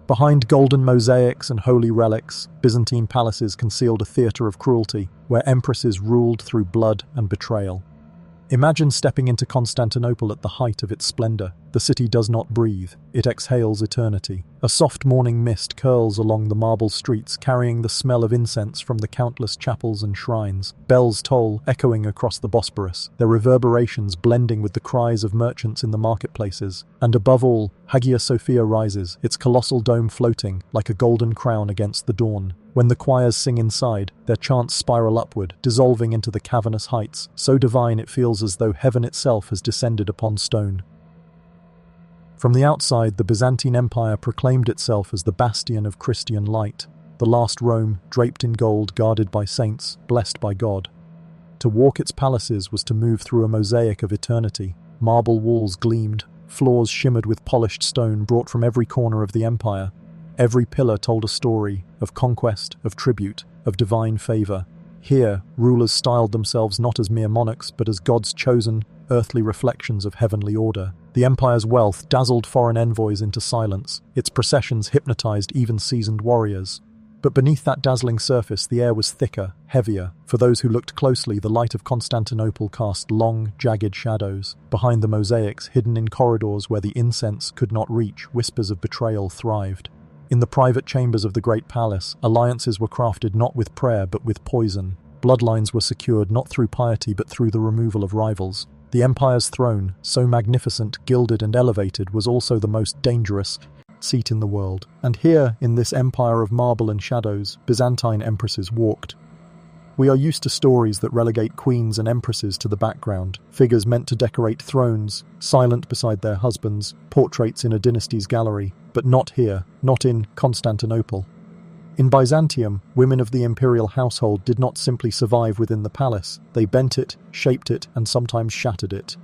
Behind golden mosaics and holy relics, Byzantine palaces concealed a theatre of cruelty, where empresses ruled through blood and betrayal. Imagine stepping into Constantinople at the height of its splendor. The city does not breathe, it exhales eternity. A soft morning mist curls along the marble streets, carrying the smell of incense from the countless chapels and shrines. Bells toll, echoing across the Bosporus, their reverberations blending with the cries of merchants in the marketplaces. And above all, Hagia Sophia rises, its colossal dome floating like a golden crown against the dawn. When the choirs sing inside, their chants spiral upward, dissolving into the cavernous heights, so divine it feels as though heaven itself has descended upon stone. From the outside, the Byzantine Empire proclaimed itself as the bastion of Christian light, the last Rome, draped in gold, guarded by saints, blessed by God. To walk its palaces was to move through a mosaic of eternity. Marble walls gleamed, floors shimmered with polished stone brought from every corner of the empire. Every pillar told a story of conquest, of tribute, of divine favor. Here, rulers styled themselves not as mere monarchs, but as God's chosen, earthly reflections of heavenly order. The empire's wealth dazzled foreign envoys into silence. Its processions hypnotized even seasoned warriors. But beneath that dazzling surface, the air was thicker, heavier. For those who looked closely, the light of Constantinople cast long, jagged shadows. Behind the mosaics, hidden in corridors where the incense could not reach, whispers of betrayal thrived. In the private chambers of the great palace, alliances were crafted not with prayer but with poison. Bloodlines were secured not through piety but through the removal of rivals. The empire's throne, so magnificent, gilded and elevated, was also the most dangerous seat in the world. And here, in this empire of marble and shadows, Byzantine empresses walked. We are used to stories that relegate queens and empresses to the background, figures meant to decorate thrones, silent beside their husbands, portraits in a dynasty's gallery, but not here, not in Constantinople. In Byzantium, women of the imperial household did not simply survive within the palace, they bent it, shaped it, and sometimes shattered it.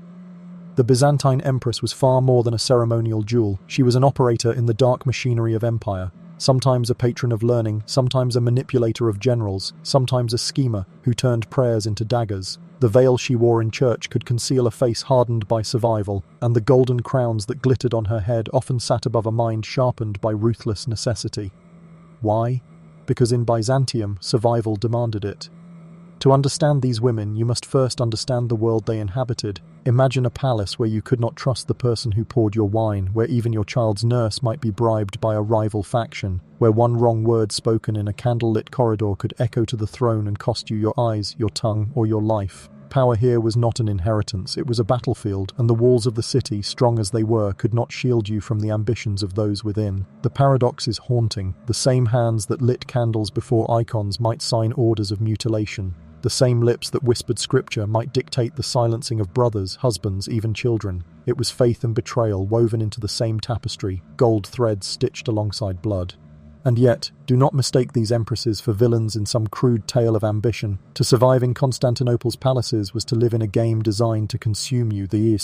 The Byzantine empress was far more than a ceremonial jewel. She was an operator in the dark machinery of empire. Sometimes a patron of learning, sometimes a manipulator of generals, sometimes a schemer who turned prayers into daggers. The veil she wore in church could conceal a face hardened by survival, and the golden crowns that glittered on her head often sat above a mind sharpened by ruthless necessity. Why? Because in Byzantium, survival demanded it. To understand these women, you must first understand the world they inhabited. Imagine a palace where you could not trust the person who poured your wine, where even your child's nurse might be bribed by a rival faction, where one wrong word spoken in a candlelit corridor could echo to the throne and cost you your eyes, your tongue, or your life. Power here was not an inheritance, it was a battlefield, and the walls of the city, strong as they were, could not shield you from the ambitions of those within. The paradox is haunting. The same hands that lit candles before icons might sign orders of mutilation. The same lips that whispered scripture might dictate the silencing of brothers, husbands, even children. It was faith and betrayal woven into the same tapestry, gold threads stitched alongside blood. And yet, do not mistake these empresses for villains in some crude tale of ambition. To survive in Constantinople's palaces was to live in a game designed to consume you. The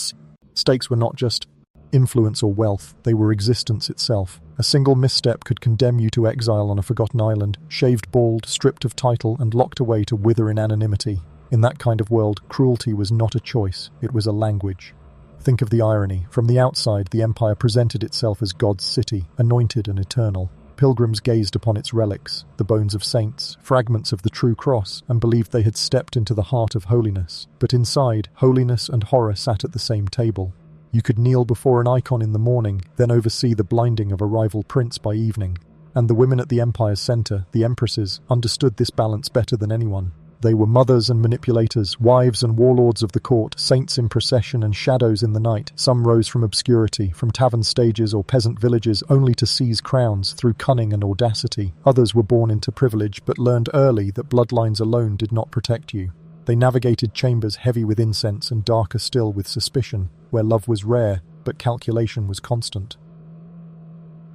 stakes were not just influence or wealth, they were existence itself. A single misstep could condemn you to exile on a forgotten island, shaved bald, stripped of title, and locked away to wither in anonymity. In that kind of world, cruelty was not a choice, it was a language. Think of the irony. From the outside, the empire presented itself as God's city, anointed and eternal. Pilgrims gazed upon its relics, the bones of saints, fragments of the true cross, and believed they had stepped into the heart of holiness. But inside, holiness and horror sat at the same table. You could kneel before an icon in the morning, then oversee the blinding of a rival prince by evening. And the women at the empire's center, the empresses, understood this balance better than anyone. They were mothers and manipulators, wives and warlords of the court, saints in procession and shadows in the night. Some rose from obscurity, from tavern stages or peasant villages, only to seize crowns through cunning and audacity. Others were born into privilege, but learned early that bloodlines alone did not protect you. They navigated chambers heavy with incense and darker still with suspicion, where love was rare, but calculation was constant.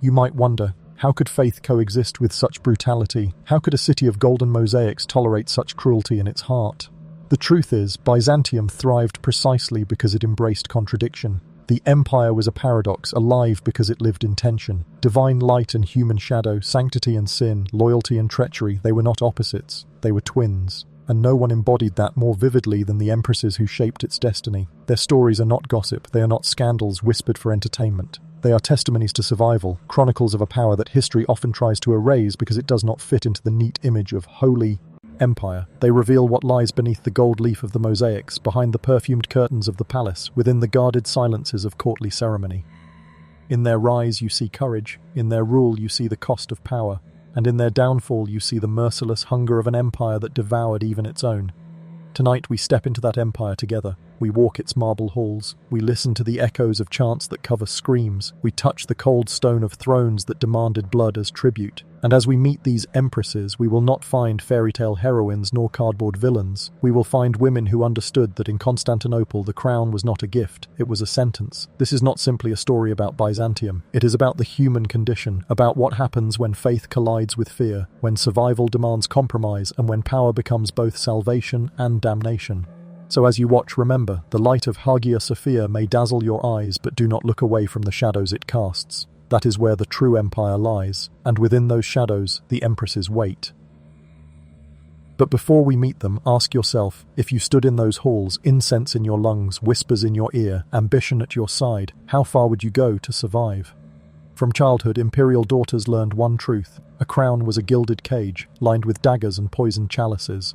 You might wonder, how could faith coexist with such brutality? How could a city of golden mosaics tolerate such cruelty in its heart? The truth is, Byzantium thrived precisely because it embraced contradiction. The empire was a paradox, alive because it lived in tension. Divine light and human shadow, sanctity and sin, loyalty and treachery, they were not opposites, they were twins. And no one embodied that more vividly than the empresses who shaped its destiny. Their stories are not gossip, they are not scandals whispered for entertainment. They are testimonies to survival, chronicles of a power that history often tries to erase because it does not fit into the neat image of holy empire. They reveal what lies beneath the gold leaf of the mosaics, behind the perfumed curtains of the palace, within the guarded silences of courtly ceremony. In their rise you see courage, in their rule you see the cost of power, and in their downfall you see the merciless hunger of an empire that devoured even its own. Tonight we step into that empire together. We walk its marble halls. We listen to the echoes of chants that cover screams. We touch the cold stone of thrones that demanded blood as tribute. And as we meet these empresses, we will not find fairy tale heroines nor cardboard villains. We will find women who understood that in Constantinople the crown was not a gift, it was a sentence. This is not simply a story about Byzantium. It is about the human condition, about what happens when faith collides with fear, when survival demands compromise, and when power becomes both salvation and damnation. So as you watch, remember, the light of Hagia Sophia may dazzle your eyes, but do not look away from the shadows it casts. That is where the true empire lies, and within those shadows, the empresses wait. But before we meet them, ask yourself, if you stood in those halls, incense in your lungs, whispers in your ear, ambition at your side, how far would you go to survive? From childhood, imperial daughters learned one truth: a crown was a gilded cage, lined with daggers and poisoned chalices.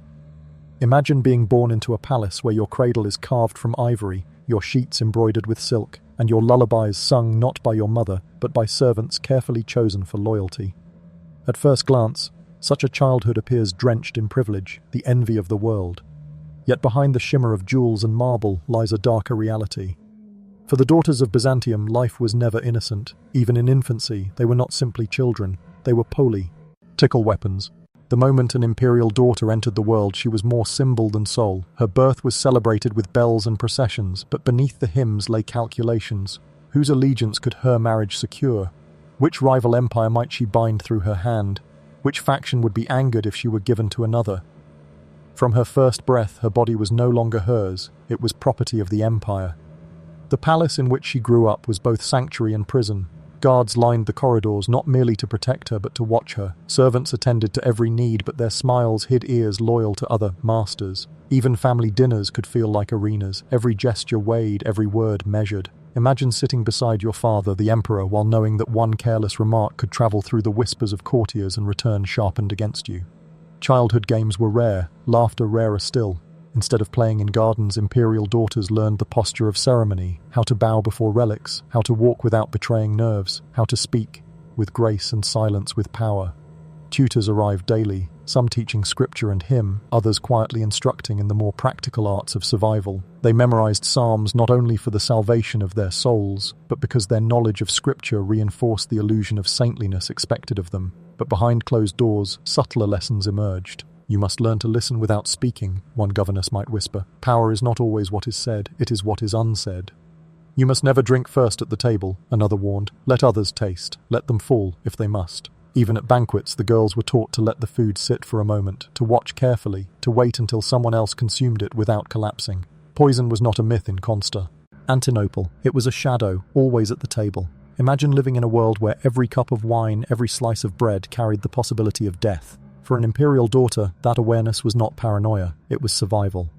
Imagine being born into a palace where your cradle is carved from ivory, your sheets embroidered with silk, and your lullabies sung not by your mother, but by servants carefully chosen for loyalty. At first glance, such a childhood appears drenched in privilege, the envy of the world. Yet behind the shimmer of jewels and marble lies a darker reality. For the daughters of Byzantium, life was never innocent. Even in infancy, they were not simply children, they were political weapons. The moment an imperial daughter entered the world, she was more symbol than soul. Her birth was celebrated with bells and processions, but beneath the hymns lay calculations. Whose allegiance could her marriage secure? Which rival empire might she bind through her hand? Which faction would be angered if she were given to another? From her first breath, her body was no longer hers, it was property of the empire. The palace in which she grew up was both sanctuary and prison. Guards lined the corridors not merely to protect her but to watch her. Servants attended to every need, but their smiles hid ears loyal to other masters. Even family dinners could feel like arenas, every gesture weighed, every word measured. Imagine sitting beside your father, the emperor, while knowing that one careless remark could travel through the whispers of courtiers and return sharpened against you. Childhood games were rare, laughter rarer still. Instead of playing in gardens, imperial daughters learned the posture of ceremony, how to bow before relics, how to walk without betraying nerves, how to speak with grace and silence with power. Tutors arrived daily, some teaching scripture and hymn, others quietly instructing in the more practical arts of survival. They memorized psalms not only for the salvation of their souls, but because their knowledge of scripture reinforced the illusion of saintliness expected of them. But behind closed doors, subtler lessons emerged. You must learn to listen without speaking, one governess might whisper. Power is not always what is said, it is what is unsaid. You must never drink first at the table, another warned. Let others taste, let them fall if they must. Even at banquets, the girls were taught to let the food sit for a moment, to watch carefully, to wait until someone else consumed it without collapsing. Poison was not a myth in Constantinople. It was a shadow, always at the table. Imagine living in a world where every cup of wine, every slice of bread carried the possibility of death. For an imperial daughter, that awareness was not paranoia, it was survival.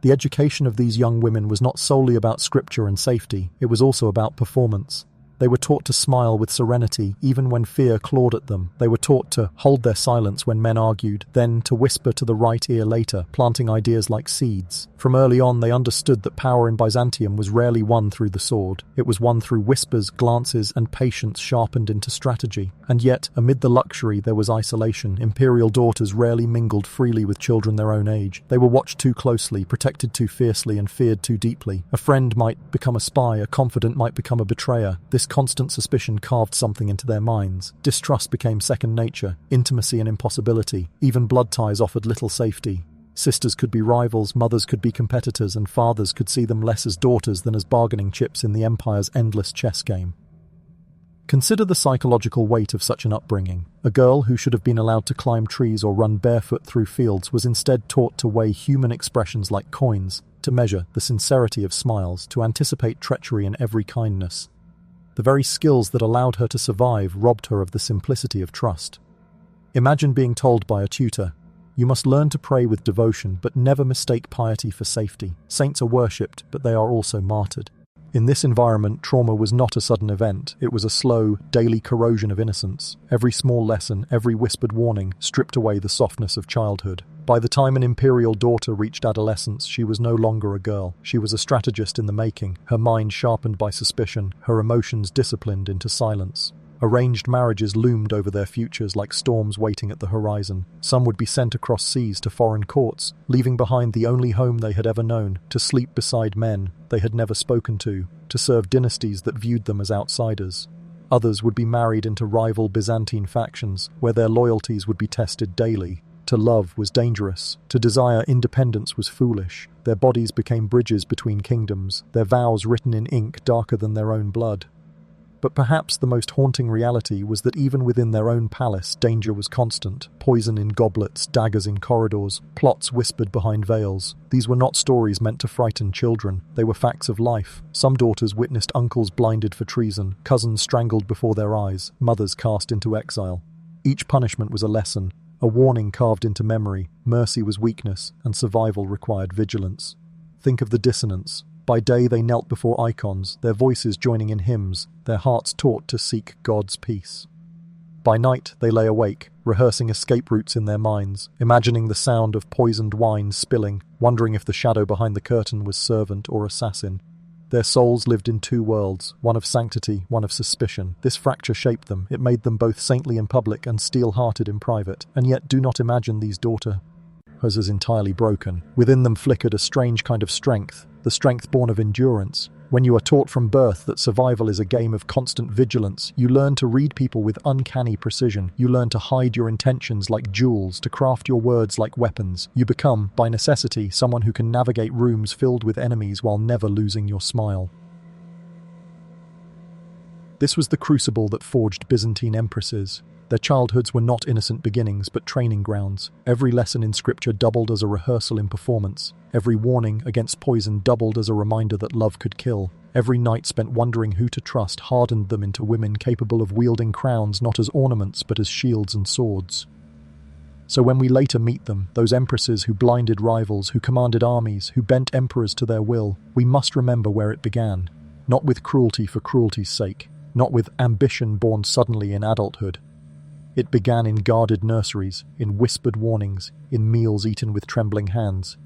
The education of these young women was not solely about scripture and safety, it was also about performance. They were taught to smile with serenity, even when fear clawed at them. They were taught to hold their silence when men argued, then to whisper to the right ear later, planting ideas like seeds. From early on, they understood that power in Byzantium was rarely won through the sword. It was won through whispers, glances, and patience sharpened into strategy. And yet, amid the luxury, there was isolation. Imperial daughters rarely mingled freely with children their own age. They were watched too closely, protected too fiercely, and feared too deeply. A friend might become a spy, a confidant might become a betrayer. This constant suspicion carved something into their minds. Distrust became second nature, intimacy an impossibility. Even blood ties offered little safety. Sisters could be rivals, mothers could be competitors, and fathers could see them less as daughters than as bargaining chips in the empire's endless chess game. Consider the psychological weight of such an upbringing. A girl who should have been allowed to climb trees or run barefoot through fields was instead taught to weigh human expressions like coins, to measure the sincerity of smiles, to anticipate treachery in every kindness. The very skills that allowed her to survive robbed her of the simplicity of trust. Imagine being told by a tutor, "You must learn to pray with devotion, but never mistake piety for safety. Saints are worshipped, but they are also martyred." In this environment, trauma was not a sudden event. It was a slow, daily corrosion of innocence. Every small lesson, every whispered warning, stripped away the softness of childhood. By the time an imperial daughter reached adolescence, she was no longer a girl. She was a strategist in the making, her mind sharpened by suspicion, her emotions disciplined into silence. Arranged marriages loomed over their futures like storms waiting at the horizon. Some would be sent across seas to foreign courts, leaving behind the only home they had ever known, to sleep beside men they had never spoken to serve dynasties that viewed them as outsiders. Others would be married into rival Byzantine factions, where their loyalties would be tested daily. To love was dangerous. To desire independence was foolish. Their bodies became bridges between kingdoms, their vows written in ink darker than their own blood. But perhaps the most haunting reality was that even within their own palace, danger was constant. Poison in goblets, daggers in corridors, plots whispered behind veils. These were not stories meant to frighten children. They were facts of life. Some daughters witnessed uncles blinded for treason, cousins strangled before their eyes, mothers cast into exile. Each punishment was a lesson, a warning carved into memory. Mercy was weakness, and survival required vigilance. Think of the dissonance. By day they knelt before icons, their voices joining in hymns, their hearts taught to seek God's peace. By night they lay awake, rehearsing escape routes in their minds, imagining the sound of poisoned wine spilling, wondering if the shadow behind the curtain was servant or assassin. Their souls lived in two worlds, one of sanctity, one of suspicion. This fracture shaped them. It made them both saintly in public and steel-hearted in private. And yet do not imagine these daughters as entirely broken. Within them flickered a strange kind of strength, the strength born of endurance. When you are taught from birth that survival is a game of constant vigilance, you learn to read people with uncanny precision. You learn to hide your intentions like jewels, to craft your words like weapons. You become, by necessity, someone who can navigate rooms filled with enemies while never losing your smile. This was the crucible that forged Byzantine empresses. Their childhoods were not innocent beginnings, but training grounds. Every lesson in scripture doubled as a rehearsal in performance. Every warning against poison doubled as a reminder that love could kill. Every night spent wondering who to trust hardened them into women capable of wielding crowns not as ornaments but as shields and swords. So when we later meet them, those empresses who blinded rivals, who commanded armies, who bent emperors to their will, we must remember where it began. Not with cruelty for cruelty's sake, not with ambition born suddenly in adulthood. It began in guarded nurseries, in whispered warnings, in meals eaten with trembling hands.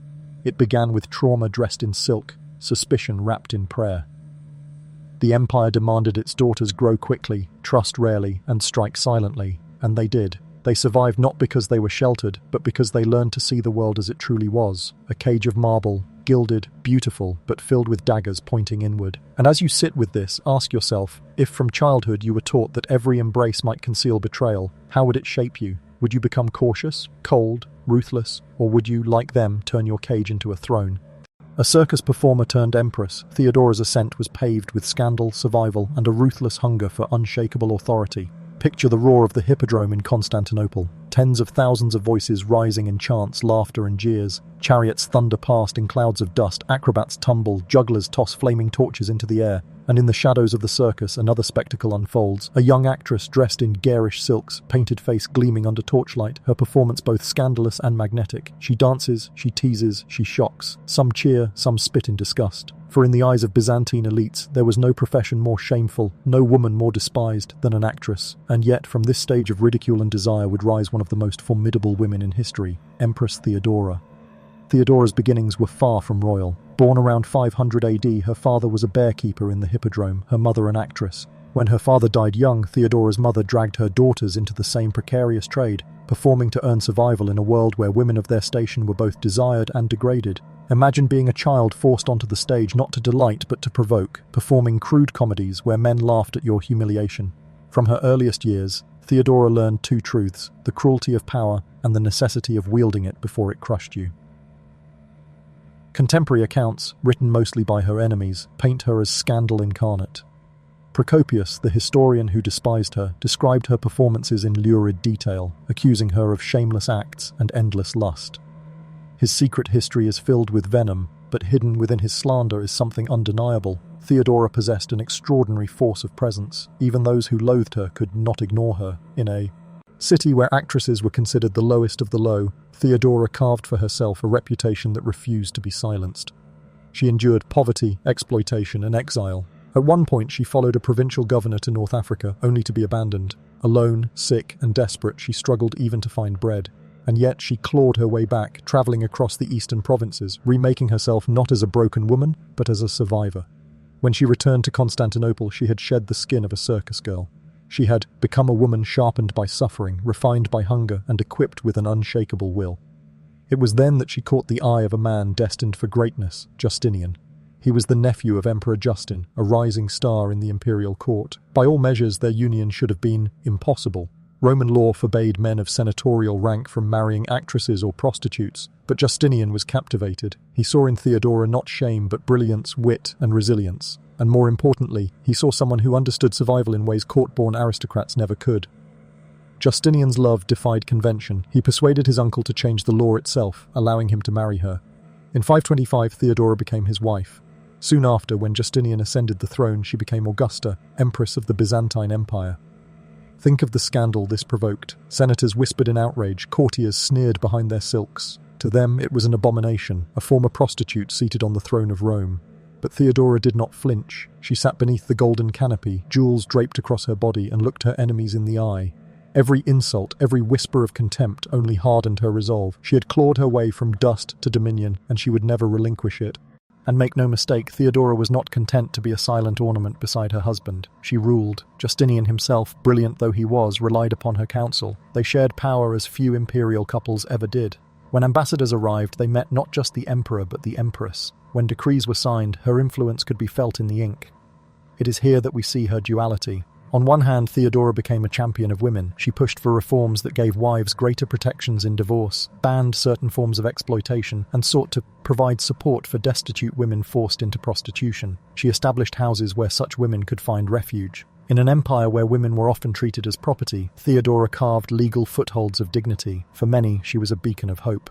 It began with trauma dressed in silk, suspicion wrapped in prayer. The empire demanded its daughters grow quickly, trust rarely, and strike silently, and they did. They survived not because they were sheltered, but because they learned to see the world as it truly was, a cage of marble, gilded, beautiful, but filled with daggers pointing inward. And as you sit with this, ask yourself, if from childhood you were taught that every embrace might conceal betrayal, how would it shape you? Would you become cautious, cold, ruthless, or would you, like them, turn your cage into a throne? A circus performer turned empress, Theodora's ascent was paved with scandal, survival, and a ruthless hunger for unshakable authority. Picture the roar of the Hippodrome in Constantinople. Tens of thousands of voices rising in chants, laughter and jeers. Chariots thunder past in clouds of dust, acrobats tumble, jugglers toss flaming torches into the air. And in the shadows of the circus, another spectacle unfolds. A young actress dressed in garish silks, painted face gleaming under torchlight, her performance both scandalous and magnetic. She dances, she teases, she shocks. Some cheer, some spit in disgust. For in the eyes of Byzantine elites, there was no profession more shameful, no woman more despised than an actress. And yet, from this stage of ridicule and desire would rise one of the most formidable women in history, Empress Theodora. Theodora's beginnings were far from royal. Born around 500 AD, her father was a bearkeeper in the Hippodrome, her mother an actress. When her father died young, Theodora's mother dragged her daughters into the same precarious trade, performing to earn survival in a world where women of their station were both desired and degraded. Imagine being a child forced onto the stage not to delight but to provoke, performing crude comedies where men laughed at your humiliation. From her earliest years, Theodora learned two truths, the cruelty of power and the necessity of wielding it before it crushed you. Contemporary accounts, written mostly by her enemies, paint her as scandal incarnate. Procopius, the historian who despised her, described her performances in lurid detail, accusing her of shameless acts and endless lust. His secret history is filled with venom, but hidden within his slander is something undeniable. Theodora possessed an extraordinary force of presence. Even those who loathed her could not ignore her. In a city where actresses were considered the lowest of the low, Theodora carved for herself a reputation that refused to be silenced. She endured poverty, exploitation, and exile. At one point, she followed a provincial governor to North Africa, only to be abandoned. Alone, sick, and desperate, she struggled even to find bread. And yet she clawed her way back, traveling across the eastern provinces, remaking herself not as a broken woman, but as a survivor. When she returned to Constantinople, she had shed the skin of a circus girl. She had become a woman sharpened by suffering, refined by hunger, and equipped with an unshakable will. It was then that she caught the eye of a man destined for greatness, Justinian. He was the nephew of Emperor Justin, a rising star in the imperial court. By all measures, their union should have been impossible. Roman law forbade men of senatorial rank from marrying actresses or prostitutes, but Justinian was captivated. He saw in Theodora not shame but brilliance, wit, and resilience. And more importantly, he saw someone who understood survival in ways court-born aristocrats never could. Justinian's love defied convention. He persuaded his uncle to change the law itself, allowing him to marry her. In 525, Theodora became his wife. Soon after, when Justinian ascended the throne, she became Augusta, Empress of the Byzantine Empire. Think of the scandal this provoked. Senators whispered in outrage, courtiers sneered behind their silks. To them, it was an abomination, a former prostitute seated on the throne of Rome. But Theodora did not flinch. She sat beneath the golden canopy, jewels draped across her body, and looked her enemies in the eye. Every insult, every whisper of contempt only hardened her resolve. She had clawed her way from dust to dominion, and she would never relinquish it. And make no mistake, Theodora was not content to be a silent ornament beside her husband. She ruled. Justinian himself, brilliant though he was, relied upon her counsel. They shared power as few imperial couples ever did. When ambassadors arrived, they met not just the emperor but the empress. When decrees were signed, her influence could be felt in the ink. It is here that we see her duality. On one hand, Theodora became a champion of women. She pushed for reforms that gave wives greater protections in divorce, banned certain forms of exploitation, and sought to provide support for destitute women forced into prostitution. She established houses where such women could find refuge. In an empire where women were often treated as property, Theodora carved legal footholds of dignity. For many, she was a beacon of hope.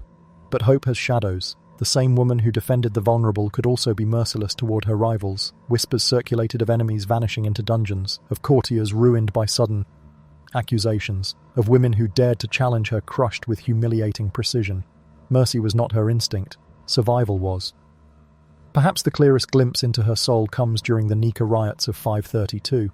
But hope has shadows. The same woman who defended the vulnerable could also be merciless toward her rivals. Whispers circulated of enemies vanishing into dungeons, of courtiers ruined by sudden accusations, of women who dared to challenge her crushed with humiliating precision. Mercy was not her instinct. Survival was. Perhaps the clearest glimpse into her soul comes during the Nika riots of 532.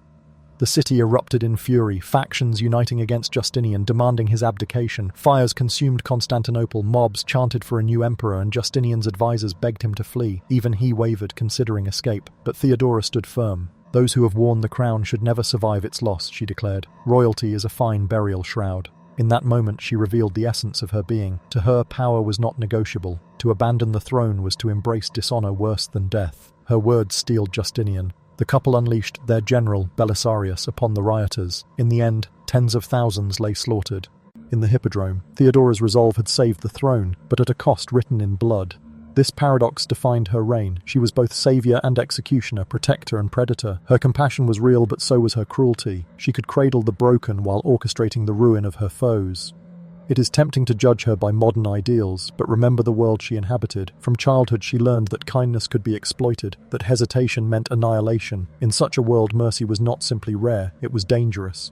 The city erupted in fury, factions uniting against Justinian, demanding his abdication. Fires consumed Constantinople, mobs chanted for a new emperor, and Justinian's advisors begged him to flee. Even he wavered, considering escape. But Theodora stood firm. Those who have worn the crown should never survive its loss, she declared. Royalty is a fine burial shroud. In that moment, she revealed the essence of her being. To her, power was not negotiable. To abandon the throne was to embrace dishonor worse than death. Her words steeled Justinian. The couple unleashed their general, Belisarius, upon the rioters. In the end, tens of thousands lay slaughtered. In the Hippodrome, Theodora's resolve had saved the throne, but at a cost written in blood. This paradox defined her reign. She was both savior and executioner, protector and predator. Her compassion was real, but so was her cruelty. She could cradle the broken while orchestrating the ruin of her foes. It is tempting to judge her by modern ideals, but remember the world she inhabited. From childhood she learned that kindness could be exploited, that hesitation meant annihilation. In such a world, mercy was not simply rare, it was dangerous.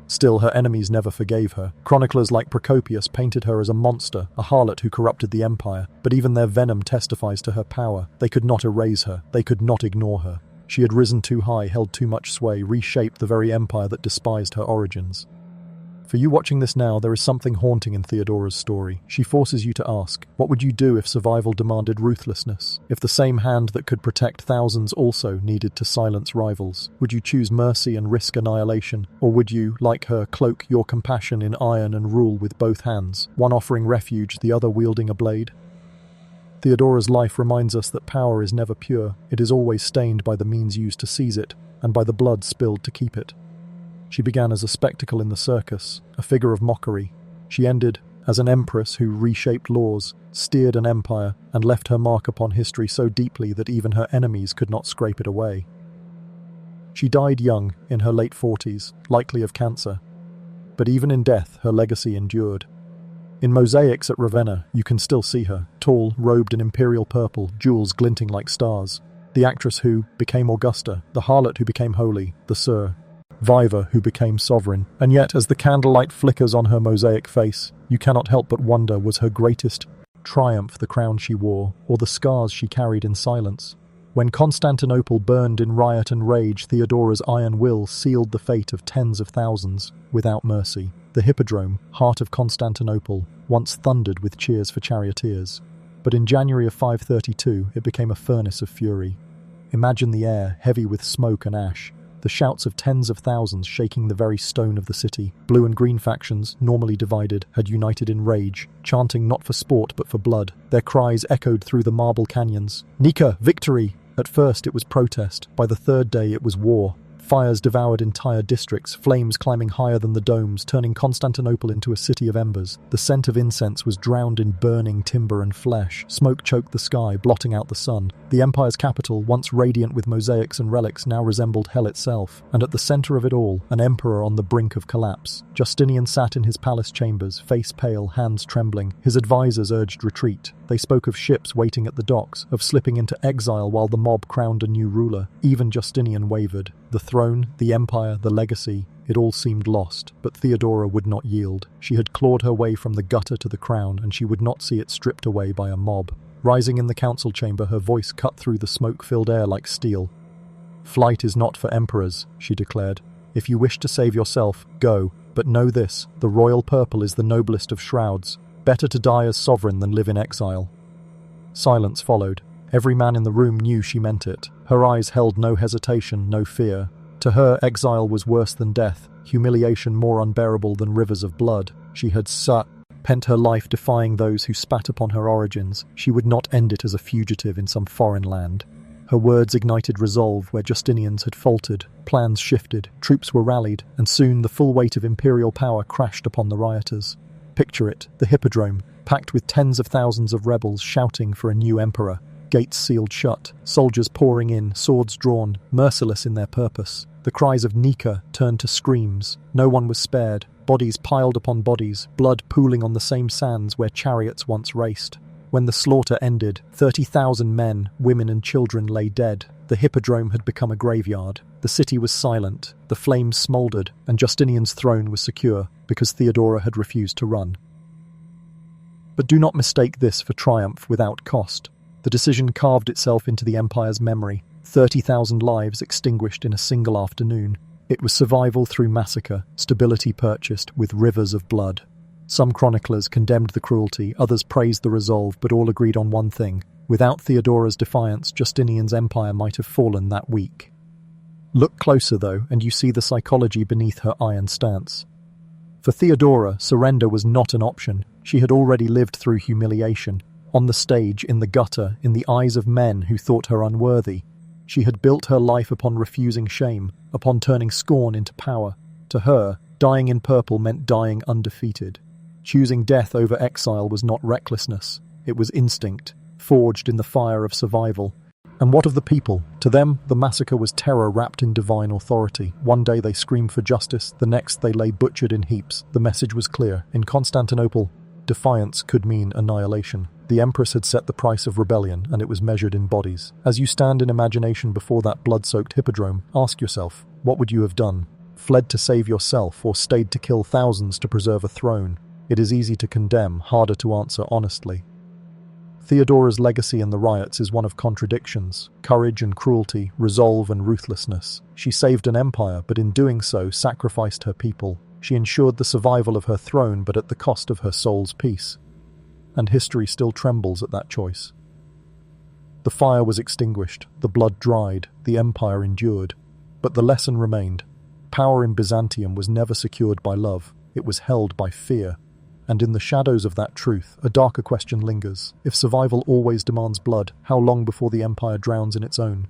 Still, her enemies never forgave her. Chroniclers like Procopius painted her as a monster, a harlot who corrupted the empire, but even their venom testifies to her power. They could not erase her, they could not ignore her. She had risen too high, held too much sway, reshaped the very empire that despised her origins. For you watching this now, there is something haunting in Theodora's story. She forces you to ask, what would you do if survival demanded ruthlessness? If the same hand that could protect thousands also needed to silence rivals? Would you choose mercy and risk annihilation? Or would you, like her, cloak your compassion in iron and rule with both hands, one offering refuge, the other wielding a blade? Theodora's life reminds us that power is never pure. It is always stained by the means used to seize it, and by the blood spilled to keep it. She began as a spectacle in the circus, a figure of mockery. She ended as an empress who reshaped laws, steered an empire, and left her mark upon history so deeply that even her enemies could not scrape it away. She died young, in her late 40s, likely of cancer. But even in death, her legacy endured. In mosaics at Ravenna, you can still see her, tall, robed in imperial purple, jewels glinting like stars. The actress who became Augusta, the harlot who became holy, the survivor who became sovereign. And yet, as the candlelight flickers on her mosaic face, you cannot help but wonder, was her greatest triumph the crown she wore, or the scars she carried in silence. When Constantinople burned in riot and rage, Theodora's iron will sealed the fate of tens of thousands, without mercy. The Hippodrome, heart of Constantinople, once thundered with cheers for charioteers. But in January of 532, it became a furnace of fury. Imagine the air, heavy with smoke and ash, the shouts of tens of thousands shaking the very stone of the city. Blue and green factions, normally divided, had united in rage, chanting not for sport but for blood. Their cries echoed through the marble canyons. "Nika, victory!" At first it was protest, by the third day it was war. Fires devoured entire districts, flames climbing higher than the domes, turning Constantinople into a city of embers. The scent of incense was drowned in burning timber and flesh. Smoke choked the sky, blotting out the sun. The empire's capital, once radiant with mosaics and relics, now resembled hell itself. And at the center of it all, an emperor on the brink of collapse. Justinian sat in his palace chambers, face pale, hands trembling. His advisors urged retreat. They spoke of ships waiting at the docks, of slipping into exile while the mob crowned a new ruler. Even Justinian wavered. The throne, the empire, the legacy, it all seemed lost, but Theodora would not yield. She had clawed her way from the gutter to the crown, and she would not see it stripped away by a mob. Rising in the council chamber, her voice cut through the smoke-filled air like steel. "Flight is not for emperors," she declared. "If you wish to save yourself, go. But know this, the royal purple is the noblest of shrouds. Better to die as sovereign than live in exile." Silence followed. Every man in the room knew she meant it. Her eyes held no hesitation, no fear. To her, exile was worse than death, humiliation more unbearable than rivers of blood. She had spent her life defying those who spat upon her origins. She would not end it as a fugitive in some foreign land. Her words ignited resolve where Justinians had faltered. Plans shifted, troops were rallied, and soon the full weight of imperial power crashed upon the rioters. Picture it, the Hippodrome, packed with tens of thousands of rebels shouting for a new emperor. Gates sealed shut, soldiers pouring in, swords drawn, merciless in their purpose. The cries of "Nika" turned to screams. No one was spared. Bodies piled upon bodies, blood pooling on the same sands where chariots once raced. When the slaughter ended, 30,000 men, women and children lay dead. The Hippodrome had become a graveyard. The city was silent, the flames smouldered, and Justinian's throne was secure because Theodora had refused to run. But do not mistake this for triumph without cost. The decision carved itself into the empire's memory. 30,000 lives extinguished in a single afternoon. It was survival through massacre, stability purchased with rivers of blood. Some chroniclers condemned the cruelty, others praised the resolve, but all agreed on one thing. Without Theodora's defiance, Justinian's empire might have fallen that week. Look closer, though, and you see the psychology beneath her iron stance. For Theodora, surrender was not an option. She had already lived through humiliation. On the stage, in the gutter, in the eyes of men who thought her unworthy. She had built her life upon refusing shame, upon turning scorn into power. To her, dying in purple meant dying undefeated. Choosing death over exile was not recklessness. It was instinct, forged in the fire of survival. And what of the people? To them, the massacre was terror wrapped in divine authority. One day they screamed for justice, the next they lay butchered in heaps. The message was clear. In Constantinople, defiance could mean annihilation. The Empress had set the price of rebellion, and it was measured in bodies. As you stand in imagination before that blood-soaked hippodrome, ask yourself, what would you have done? Fled to save yourself, or stayed to kill thousands to preserve a throne? It is easy to condemn, harder to answer honestly. Theodora's legacy in the riots is one of contradictions, courage and cruelty, resolve and ruthlessness. She saved an empire, but in doing so sacrificed her people. She ensured the survival of her throne, but at the cost of her soul's peace. And history still trembles at that choice. The fire was extinguished, the blood dried, the empire endured. But the lesson remained. Power in Byzantium was never secured by love, it was held by fear. And in the shadows of that truth, a darker question lingers. If survival always demands blood, how long before the empire drowns in its own?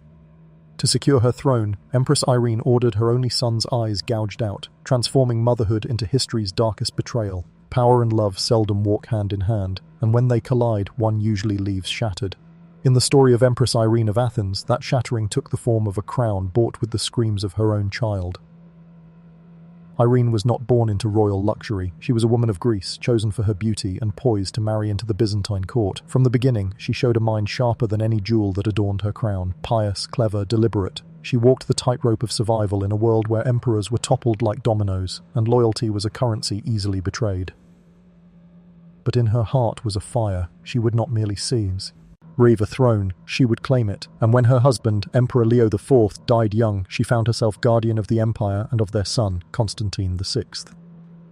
To secure her throne, Empress Irene ordered her only son's eyes gouged out, transforming motherhood into history's darkest betrayal. Power and love seldom walk hand in hand, and when they collide, one usually leaves shattered. In the story of Empress Irene of Athens, that shattering took the form of a crown bought with the screams of her own child. Irene was not born into royal luxury. She was a woman of Greece, chosen for her beauty and poised to marry into the Byzantine court. From the beginning, she showed a mind sharper than any jewel that adorned her crown. Pious, clever, deliberate. She walked the tightrope of survival in a world where emperors were toppled like dominoes, and loyalty was a currency easily betrayed. but in her heart was a fire she would not merely seize. Reeve a throne, she would claim it, and when her husband, Emperor Leo IV, died young, she found herself guardian of the empire and of their son, Constantine VI.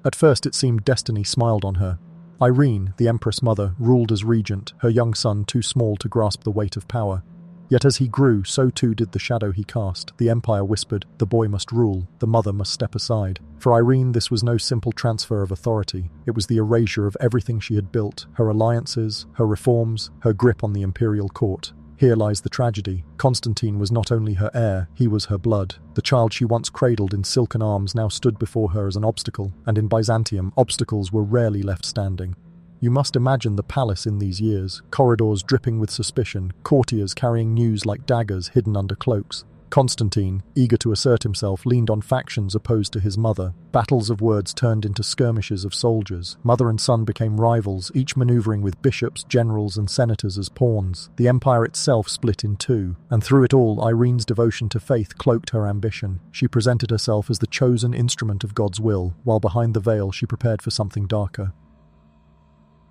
At first it seemed destiny smiled on her. Irene, the empress mother, ruled as regent, her young son too small to grasp the weight of power. Yet as he grew, so too did the shadow he cast. The empire whispered, the boy must rule, the mother must step aside. For Irene, this was no simple transfer of authority. It was the erasure of everything she had built, her alliances, her reforms, her grip on the imperial court. Here lies the tragedy. Constantine was not only her heir, he was her blood. The child she once cradled in silken arms now stood before her as an obstacle, and in Byzantium, obstacles were rarely left standing. You must imagine the palace in these years, corridors dripping with suspicion, courtiers carrying news like daggers hidden under cloaks. Constantine, eager to assert himself, leaned on factions opposed to his mother. Battles of words turned into skirmishes of soldiers. Mother and son became rivals, each maneuvering with bishops, generals, and senators as pawns. The empire itself split in two, and through it all, Irene's devotion to faith cloaked her ambition. She presented herself as the chosen instrument of God's will, while behind the veil she prepared for something darker.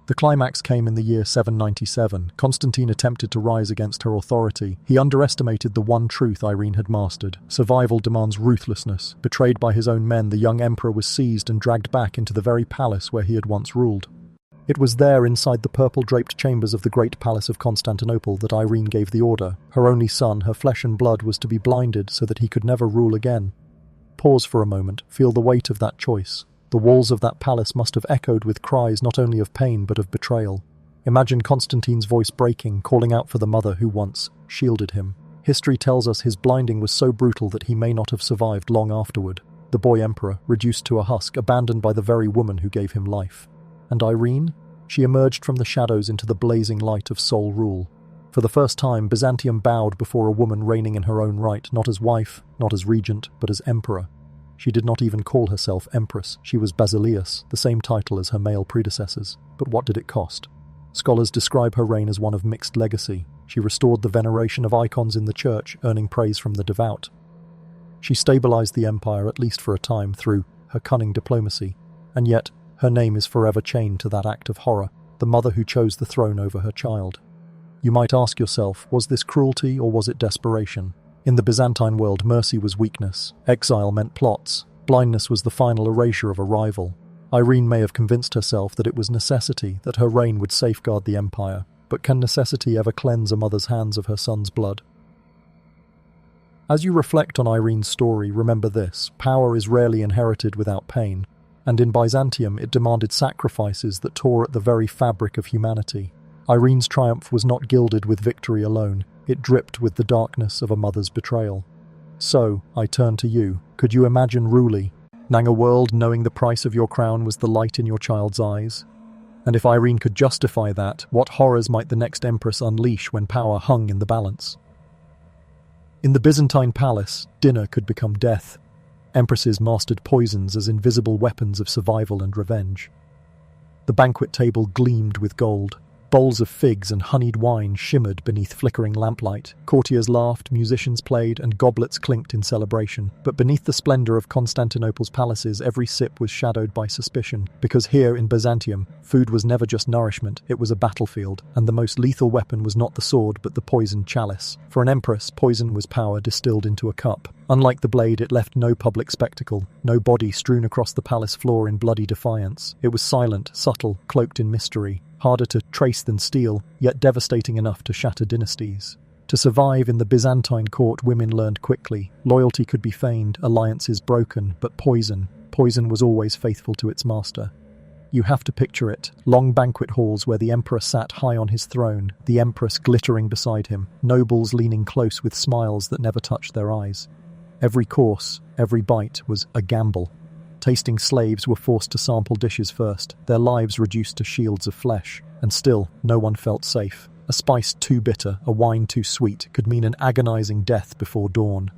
The climax came in the year 797. Constantine attempted to rise against her authority. He underestimated the one truth Irene had mastered. Survival demands ruthlessness. Betrayed by his own men, the young emperor was seized and dragged back into the very palace where he had once ruled. It was there, inside the purple-draped chambers of the great palace of Constantinople, that Irene gave the order. Her only son, her flesh and blood, was to be blinded so that he could never rule again. Pause for a moment. Feel the weight of that choice. The walls of that palace must have echoed with cries not only of pain but of betrayal. Imagine Constantine's voice breaking, calling out for the mother who once shielded him. History tells us his blinding was so brutal that he may not have survived long afterward. The boy emperor, reduced to a husk, abandoned by the very woman who gave him life. And Irene? She emerged from the shadows into the blazing light of sole rule. For the first time, Byzantium bowed before a woman reigning in her own right, not as wife, not as regent, but as emperor. She did not even call herself empress. She was Basileus, the same title as her male predecessors. But what did it cost? Scholars describe her reign as one of mixed legacy. She restored the veneration of icons in the church, earning praise from the devout. She stabilized the empire, at least for a time, through her cunning diplomacy. And yet, her name is forever chained to that act of horror, the mother who chose the throne over her child. You might ask yourself, was this cruelty or was it desperation? In the Byzantine world, mercy was weakness. Exile meant plots. Blindness was the final erasure of a rival. Irene may have convinced herself that it was necessity, that her reign would safeguard the empire. But can necessity ever cleanse a mother's hands of her son's blood? As you reflect on Irene's story, remember this: power is rarely inherited without pain. And in Byzantium, it demanded sacrifices that tore at the very fabric of humanity. Irene's triumph was not gilded with victory alone. It dripped with the darkness of a mother's betrayal. So, I turn to you. Could you imagine ruling a world knowing the price of your crown was the light in your child's eyes? And if Irene could justify that, what horrors might the next empress unleash when power hung in the balance? In the Byzantine palace, dinner could become death. Empresses mastered poisons as invisible weapons of survival and revenge. The banquet table gleamed with gold. Bowls of figs and honeyed wine shimmered beneath flickering lamplight. Courtiers laughed, musicians played, and goblets clinked in celebration. But beneath the splendor of Constantinople's palaces, every sip was shadowed by suspicion. Because here in Byzantium, food was never just nourishment, it was a battlefield. And the most lethal weapon was not the sword, but the poisoned chalice. For an empress, poison was power distilled into a cup. Unlike the blade, it left no public spectacle, no body strewn across the palace floor in bloody defiance. It was silent, subtle, cloaked in mystery. Harder to trace than steel, yet devastating enough to shatter dynasties. To survive in the Byzantine court, women learned quickly. Loyalty could be feigned, alliances broken, but poison was always faithful to its master. You have to picture it. Long banquet halls where the emperor sat high on his throne, the empress glittering beside him, nobles leaning close with smiles that never touched their eyes. Every course, every bite was a gamble. Tasting slaves were forced to sample dishes first, their lives reduced to shields of flesh, and still no one felt safe. A spice too bitter, a wine too sweet, could mean an agonizing death before dawn.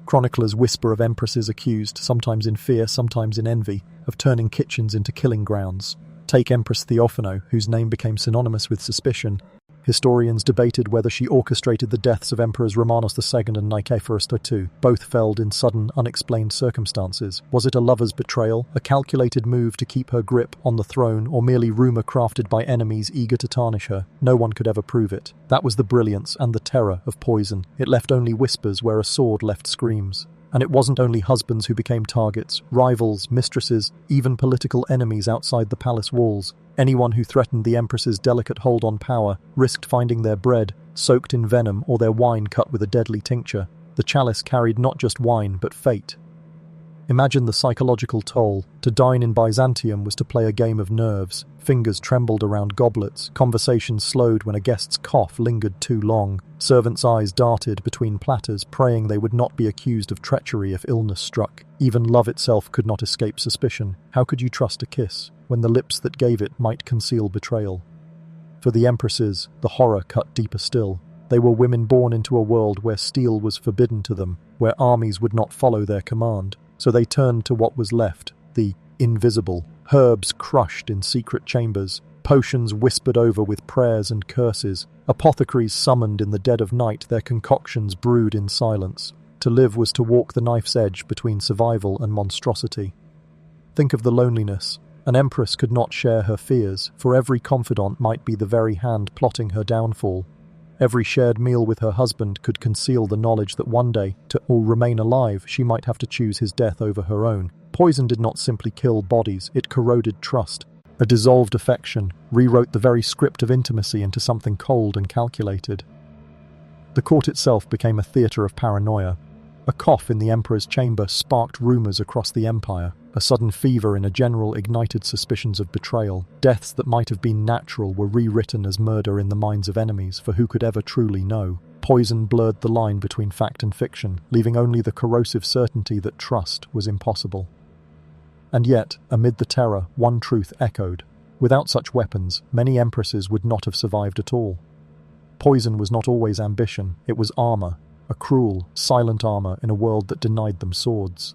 Chroniclers whisper of empresses accused, sometimes in fear, sometimes in envy, of turning kitchens into killing grounds. Take Empress Theophano, whose name became synonymous with suspicion. Historians debated whether she orchestrated the deaths of Emperors Romanos II and Nicephorus II. Both felled in sudden, unexplained circumstances. Was it a lover's betrayal, a calculated move to keep her grip on the throne, or merely rumour crafted by enemies eager to tarnish her? No one could ever prove it. That was the brilliance and the terror of poison. It left only whispers where a sword left screams. And it wasn't only husbands who became targets, rivals, mistresses, even political enemies outside the palace walls. Anyone who threatened the Empress's delicate hold on power risked finding their bread soaked in venom or their wine cut with a deadly tincture. The chalice carried not just wine, but fate. Imagine the psychological toll. To dine in Byzantium was to play a game of nerves. Fingers trembled around goblets, conversations slowed when a guest's cough lingered too long. Servants' eyes darted between platters, praying they would not be accused of treachery if illness struck. Even love itself could not escape suspicion. How could you trust a kiss, when the lips that gave it might conceal betrayal? For the empresses, the horror cut deeper still. They were women born into a world where steel was forbidden to them, where armies would not follow their command. So they turned to what was left, the invisible. Herbs crushed in secret chambers, potions whispered over with prayers and curses, apothecaries summoned in the dead of night, their concoctions brewed in silence. To live was to walk the knife's edge between survival and monstrosity. Think of the loneliness. An empress could not share her fears, for every confidant might be the very hand plotting her downfall. Every shared meal with her husband could conceal the knowledge that one day, to all remain alive, she might have to choose his death over her own. Poison did not simply kill bodies, it corroded trust. A dissolved affection rewrote the very script of intimacy into something cold and calculated. The court itself became a theatre of paranoia. A cough in the emperor's chamber sparked rumours across the empire. A sudden fever in a general ignited suspicions of betrayal. Deaths that might have been natural were rewritten as murder in the minds of enemies, for who could ever truly know? Poison blurred the line between fact and fiction, leaving only the corrosive certainty that trust was impossible. And yet, amid the terror, one truth echoed. Without such weapons, many empresses would not have survived at all. Poison was not always ambition, it was armour, a cruel, silent armour in a world that denied them swords.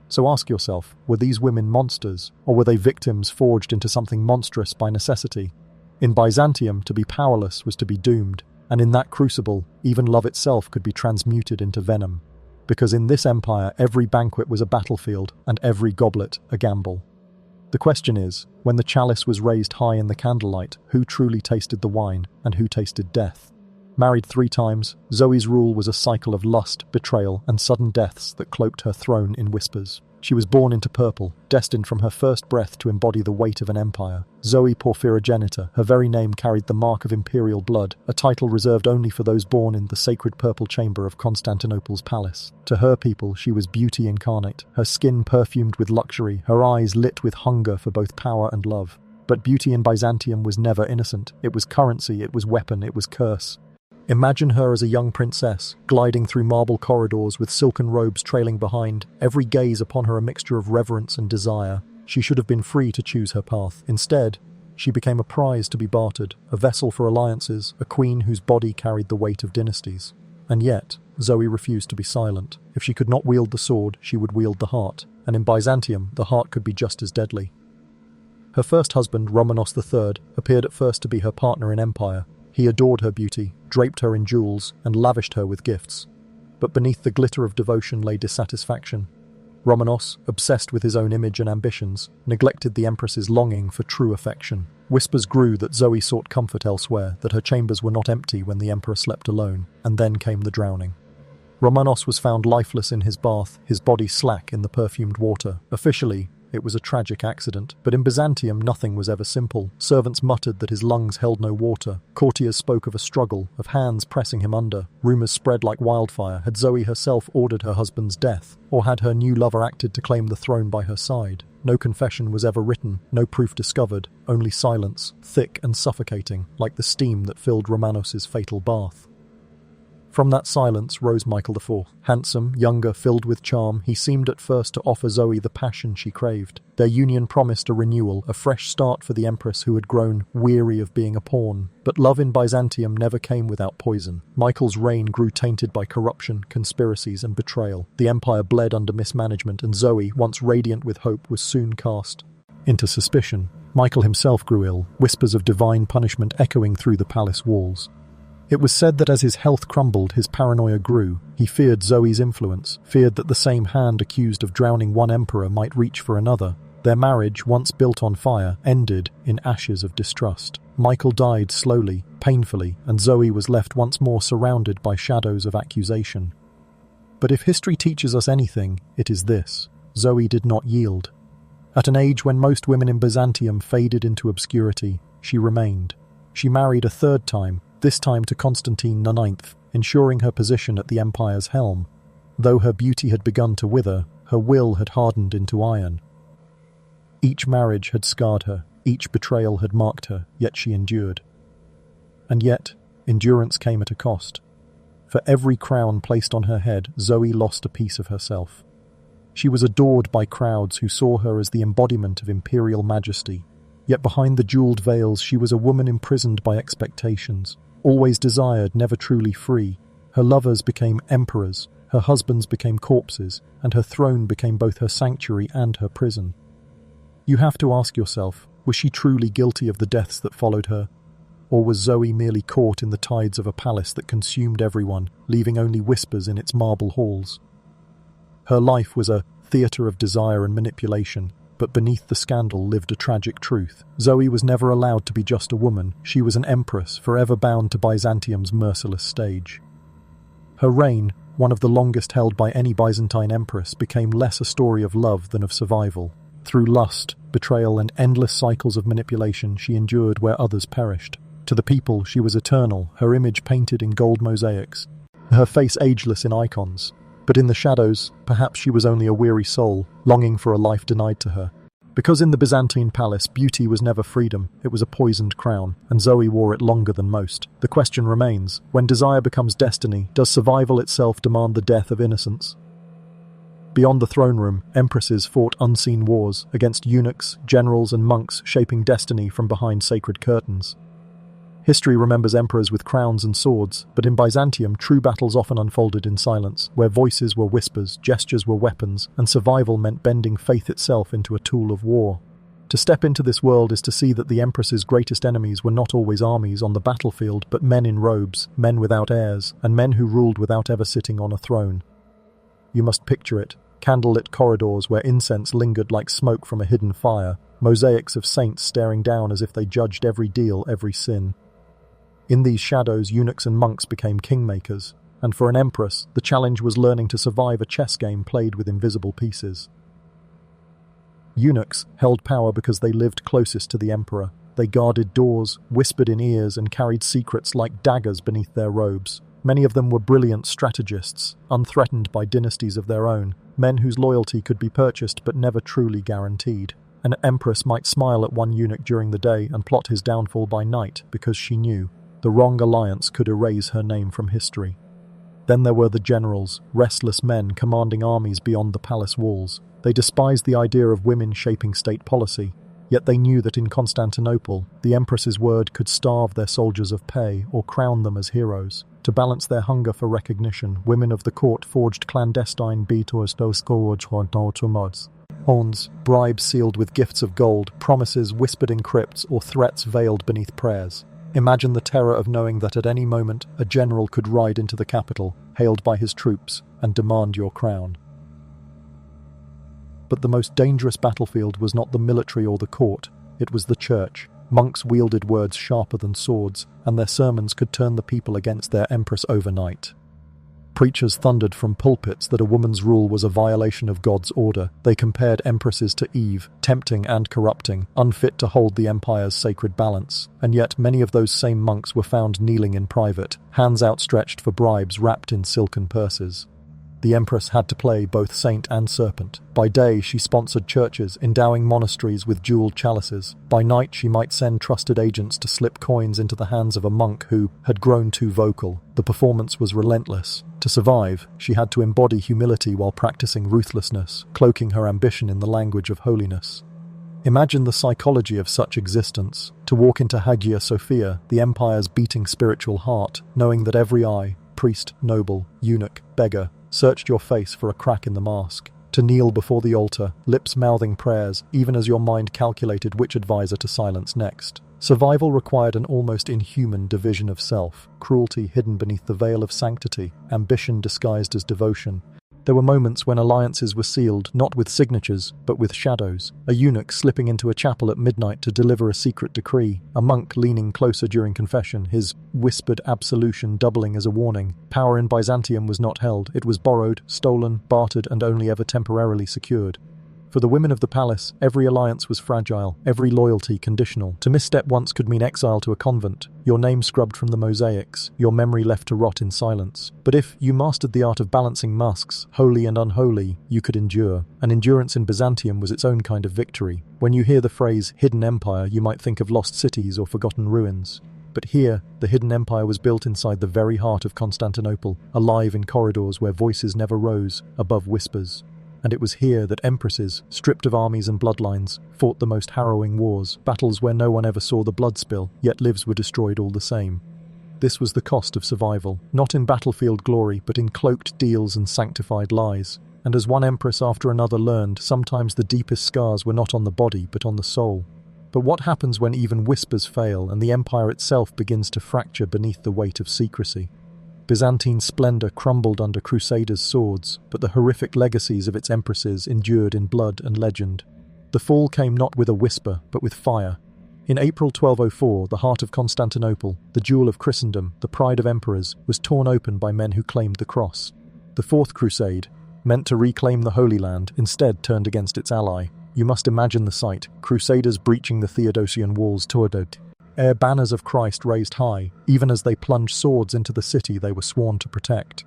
So ask yourself, were these women monsters, or were they victims forged into something monstrous by necessity? In Byzantium, to be powerless was to be doomed, and in that crucible, even love itself could be transmuted into venom. Because in this empire, every banquet was a battlefield, and every goblet a gamble. The question is, when the chalice was raised high in the candlelight, who truly tasted the wine, and who tasted death? Married 3 times, Zoe's rule was a cycle of lust, betrayal, and sudden deaths that cloaked her throne in whispers. She was born into purple, destined from her first breath to embody the weight of an empire. Zoe Porphyrogenita, her very name carried the mark of imperial blood, a title reserved only for those born in the sacred purple chamber of Constantinople's palace. To her people, she was beauty incarnate, her skin perfumed with luxury, her eyes lit with hunger for both power and love. But beauty in Byzantium was never innocent. It was currency, it was weapon, it was curse. Imagine her as a young princess, gliding through marble corridors with silken robes trailing behind, every gaze upon her a mixture of reverence and desire. She should have been free to choose her path. Instead, she became a prize to be bartered, a vessel for alliances, a queen whose body carried the weight of dynasties. And yet, Zoe refused to be silent. If she could not wield the sword, she would wield the heart, and in Byzantium, the heart could be just as deadly. Her first husband, Romanos III, appeared at first to be her partner in empire. He adored her beauty, draped her in jewels, and lavished her with gifts. But beneath the glitter of devotion lay dissatisfaction. Romanos, obsessed with his own image and ambitions, neglected the empress's longing for true affection. Whispers grew that Zoe sought comfort elsewhere, that her chambers were not empty when the emperor slept alone, and then came the drowning. Romanos was found lifeless in his bath, his body slack in the perfumed water. Officially, it was a tragic accident, but in Byzantium nothing was ever simple. Servants muttered that his lungs held no water. Courtiers spoke of a struggle, of hands pressing him under. Rumours spread like wildfire. Had Zoe herself ordered her husband's death? Or had her new lover acted to claim the throne by her side? No confession was ever written, no proof discovered, only silence, thick and suffocating, like the steam that filled Romanos's fatal bath. From that silence rose Michael IV. Handsome, younger, filled with charm, he seemed at first to offer Zoe the passion she craved. Their union promised a renewal, a fresh start for the empress who had grown weary of being a pawn. But love in Byzantium never came without poison. Michael's reign grew tainted by corruption, conspiracies, and betrayal. The empire bled under mismanagement, and Zoe, once radiant with hope, was soon cast into suspicion. Michael himself grew ill, whispers of divine punishment echoing through the palace walls. It was said that as his health crumbled, his paranoia grew. He feared Zoe's influence, feared that the same hand accused of drowning one emperor might reach for another. Their marriage, once built on fire, ended in ashes of distrust. Michael died slowly, painfully, and Zoe was left once more surrounded by shadows of accusation. But if history teaches us anything, it is this: Zoe did not yield. At an age when most women in Byzantium faded into obscurity, she remained. She married a third time, this time to Constantine IX, ensuring her position at the empire's helm. Though her beauty had begun to wither, her will had hardened into iron. Each marriage had scarred her, each betrayal had marked her, yet she endured. And yet, endurance came at a cost. For every crown placed on her head, Zoe lost a piece of herself. She was adored by crowds who saw her as the embodiment of imperial majesty. Yet behind the jeweled veils, she was a woman imprisoned by expectations, always desired, never truly free. Her lovers became emperors, her husbands became corpses, and her throne became both her sanctuary and her prison. You have to ask yourself, was she truly guilty of the deaths that followed her? Or was Zoe merely caught in the tides of a palace that consumed everyone, leaving only whispers in its marble halls? Her life was a theatre of desire and manipulation, but beneath the scandal lived a tragic truth. Zoe was never allowed to be just a woman. She was an empress, forever bound to Byzantium's merciless stage. Her reign, one of the longest held by any Byzantine empress, became less a story of love than of survival. Through lust, betrayal, and endless cycles of manipulation, she endured where others perished. To the people, she was eternal, her image painted in gold mosaics, her face ageless in icons. But in the shadows, perhaps she was only a weary soul, longing for a life denied to her. Because in the Byzantine palace, beauty was never freedom, it was a poisoned crown, and Zoe wore it longer than most. The question remains, when desire becomes destiny, does survival itself demand the death of innocence? Beyond the throne room, empresses fought unseen wars against eunuchs, generals, and monks, shaping destiny from behind sacred curtains. History remembers emperors with crowns and swords, but in Byzantium, true battles often unfolded in silence, where voices were whispers, gestures were weapons, and survival meant bending faith itself into a tool of war. To step into this world is to see that the empress's greatest enemies were not always armies on the battlefield, but men in robes, men without heirs, and men who ruled without ever sitting on a throne. You must picture it: candlelit corridors where incense lingered like smoke from a hidden fire, mosaics of saints staring down as if they judged every deal, every sin. In these shadows, eunuchs and monks became kingmakers, and for an empress, the challenge was learning to survive a chess game played with invisible pieces. Eunuchs held power because they lived closest to the emperor. They guarded doors, whispered in ears, and carried secrets like daggers beneath their robes. Many of them were brilliant strategists, unthreatened by dynasties of their own, men whose loyalty could be purchased but never truly guaranteed. An empress might smile at one eunuch during the day and plot his downfall by night because she knew the wrong alliance could erase her name from history. Then there were the generals, restless men commanding armies beyond the palace walls. They despised the idea of women shaping state policy, yet they knew that in Constantinople, the empress's word could starve their soldiers of pay or crown them as heroes. To balance their hunger for recognition, women of the court forged clandestine horns, bribes sealed with gifts of gold, promises whispered in crypts, or threats veiled beneath prayers. Imagine the terror of knowing that at any moment a general could ride into the capital, hailed by his troops, and demand your crown. But the most dangerous battlefield was not the military or the court, it was the church. Monks wielded words sharper than swords, and their sermons could turn the people against their empress overnight. Preachers thundered from pulpits that a woman's rule was a violation of God's order. They compared empresses to Eve, tempting and corrupting, unfit to hold the empire's sacred balance. And yet many of those same monks were found kneeling in private, hands outstretched for bribes wrapped in silken purses. The empress had to play both saint and serpent. By day, she sponsored churches, endowing monasteries with jeweled chalices. By night, she might send trusted agents to slip coins into the hands of a monk who had grown too vocal. The performance was relentless. To survive, she had to embody humility while practicing ruthlessness, cloaking her ambition in the language of holiness. Imagine the psychology of such existence. To walk into Hagia Sophia, the empire's beating spiritual heart, knowing that every eye, priest, noble, eunuch, beggar, searched your face for a crack in the mask. to kneel before the altar, lips mouthing prayers, even as your mind calculated which advisor to silence next. Survival required an almost inhuman division of self, cruelty hidden beneath the veil of sanctity, ambition disguised as devotion. There were moments when alliances were sealed, not with signatures, but with shadows. A eunuch slipping into a chapel at midnight to deliver a secret decree, a monk leaning closer during confession, his whispered absolution doubling as a warning. Power in Byzantium was not held, it was borrowed, stolen, bartered, and only ever temporarily secured. For the women of the palace, every alliance was fragile, every loyalty conditional. To misstep once could mean exile to a convent, your name scrubbed from the mosaics, your memory left to rot in silence. But if you mastered the art of balancing masks, holy and unholy, you could endure. And endurance in Byzantium was its own kind of victory. When you hear the phrase hidden empire, you might think of lost cities or forgotten ruins. But here, the hidden empire was built inside the very heart of Constantinople, alive in corridors where voices never rose, above whispers. And it was here that empresses, stripped of armies and bloodlines, fought the most harrowing wars, battles where no one ever saw the blood spill, yet lives were destroyed all the same. This was the cost of survival, not in battlefield glory, but in cloaked deals and sanctified lies. And as one empress after another learned, sometimes the deepest scars were not on the body, but on the soul. But what happens when even whispers fail and the empire itself begins to fracture beneath the weight of secrecy? Byzantine splendor crumbled under crusaders' swords, but the horrific legacies of its empresses endured in blood and legend. The fall came not with a whisper, but with fire. In April 1204, the heart of Constantinople, the jewel of Christendom, the pride of emperors, was torn open by men who claimed the cross. The Fourth Crusade, meant to reclaim the Holy Land, instead turned against its ally. You must imagine the sight, crusaders breaching the Theodosian walls Tuadot, ere banners of Christ raised high, even as they plunged swords into the city they were sworn to protect.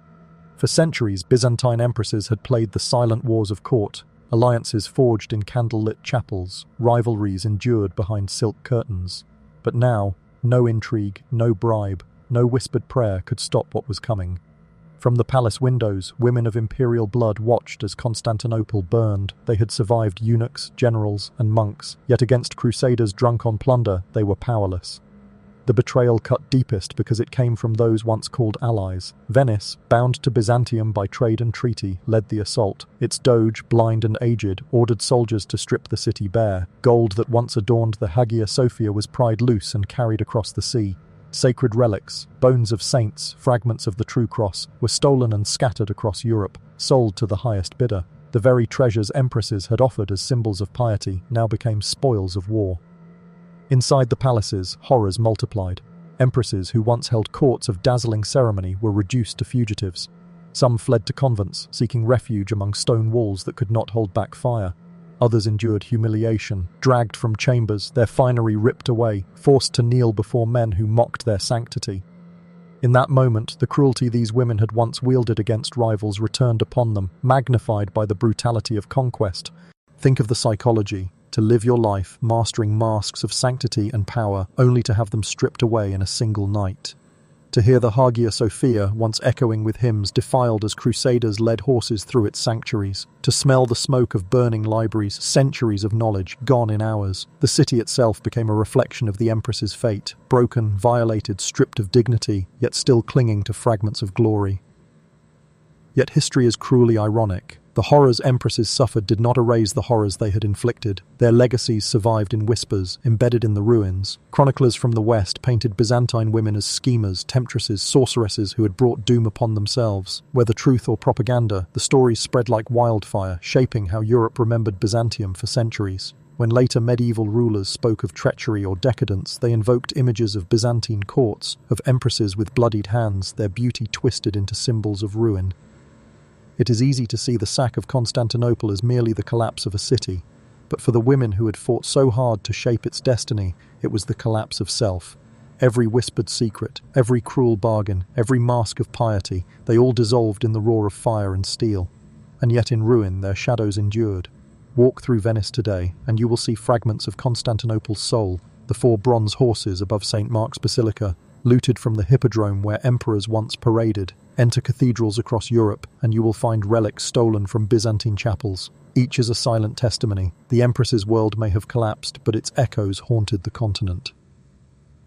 For centuries, Byzantine empresses had played the silent wars of court, alliances forged in candle-lit chapels, rivalries endured behind silk curtains. But now, no intrigue, no bribe, no whispered prayer could stop what was coming. From the palace windows, women of imperial blood watched as Constantinople burned. They had survived eunuchs, generals, and monks, yet against crusaders drunk on plunder, they were powerless. The betrayal cut deepest because it came from those once called allies. Venice, bound to Byzantium by trade and treaty, led the assault. Its doge, blind and aged, ordered soldiers to strip the city bare. Gold that once adorned the Hagia Sophia was pried loose and carried across the sea. Sacred relics, bones of saints, fragments of the true cross, were stolen and scattered across Europe, sold to the highest bidder. The very treasures empresses had offered as symbols of piety now became spoils of war. Inside the palaces, horrors multiplied. Empresses who once held courts of dazzling ceremony were reduced to fugitives. Some fled to convents, seeking refuge among stone walls that could not hold back fire. Others endured humiliation, dragged from chambers, their finery ripped away, forced to kneel before men who mocked their sanctity. In that moment, the cruelty these women had once wielded against rivals returned upon them, magnified by the brutality of conquest. Think of the psychology. To live your life mastering masks of sanctity and power, only to have them stripped away in a single night. To hear the Hagia Sophia, once echoing with hymns, defiled as crusaders led horses through its sanctuaries. To smell the smoke of burning libraries, centuries of knowledge, gone in hours. The city itself became a reflection of the empress's fate, broken, violated, stripped of dignity, yet still clinging to fragments of glory. Yet history is cruelly ironic. The horrors empresses suffered did not erase the horrors they had inflicted. Their legacies survived in whispers, embedded in the ruins. Chroniclers from the West painted Byzantine women as schemers, temptresses, sorceresses who had brought doom upon themselves. Whether truth or propaganda, the stories spread like wildfire, shaping how Europe remembered Byzantium for centuries. When later medieval rulers spoke of treachery or decadence, they invoked images of Byzantine courts, of empresses with bloodied hands, their beauty twisted into symbols of ruin. It is easy to see the sack of Constantinople as merely the collapse of a city, but for the women who had fought so hard to shape its destiny, it was the collapse of self. Every whispered secret, every cruel bargain, every mask of piety, they all dissolved in the roar of fire and steel. And yet in ruin their shadows endured. Walk through Venice today, and you will see fragments of Constantinople's soul, the 4 bronze horses above St. Mark's Basilica, looted from the hippodrome where emperors once paraded. Enter cathedrals across Europe, and you will find relics stolen from Byzantine chapels. Each is a silent testimony. The empress's world may have collapsed, but its echoes haunted the continent.